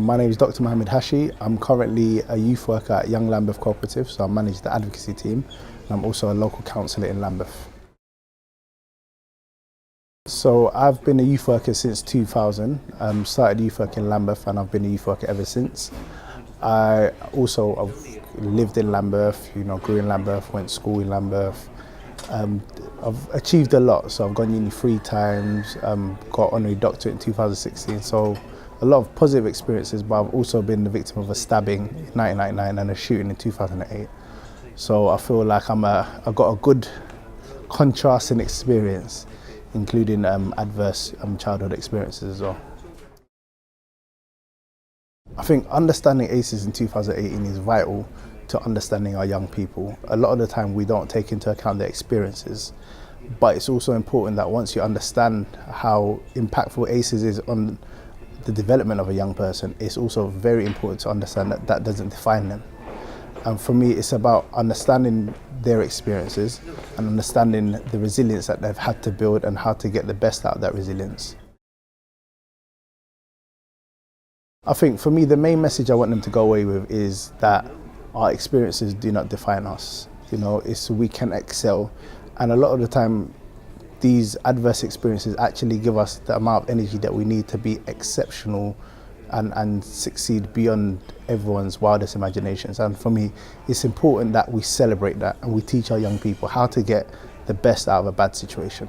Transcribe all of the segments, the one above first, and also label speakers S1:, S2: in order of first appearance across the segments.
S1: My name is Dr. Mahamed Hashi. I'm currently a youth worker at Young Lambeth Cooperative, so I manage the advocacy team, and I'm also a local councillor in Lambeth. So I've been a youth worker since 2000, started youth work in Lambeth, and I've been a youth worker ever since. I've lived in Lambeth, grew in Lambeth, went to school in Lambeth. I've achieved a lot, so I've gone uni 3 times, got honorary doctorate in 2016, so a lot of positive experiences, but I've also been the victim of a stabbing in 1999 and a shooting in 2008. So I feel like I've got a good contrasting experience, including adverse childhood experiences as well. I think understanding ACEs in 2018 is vital to understanding our young people. A lot of the time we don't take into account their experiences, but it's also important that once you understand how impactful ACEs is on the development of a young person, it's also very important to understand that that doesn't define them. And for me, it's about understanding their experiences and understanding the resilience that they've had to build and how to get the best out of that resilience. I think for me, the main message I want them to go away with is that our experiences do not define us. We can excel. And a lot of the time, these adverse experiences actually give us the amount of energy that we need to be exceptional and succeed beyond everyone's wildest imaginations. And for me, it's important that we celebrate that and we teach our young people how to get the best out of a bad situation.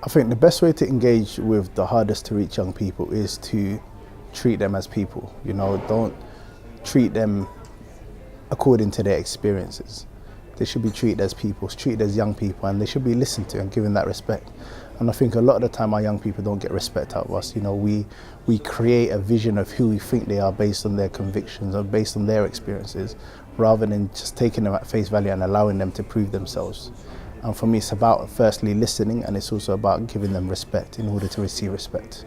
S1: I think the best way to engage with the hardest to reach young people is to treat them as people. Don't treat them according to their experiences. They should be treated as people, treated as young people, and they should be listened to and given that respect. And I think a lot of the time our young people don't get respect out of us. We create a vision of who we think they are based on their convictions or based on their experiences, rather than just taking them at face value and allowing them to prove themselves. And for me, it's about firstly listening, and it's also about giving them respect in order to receive respect.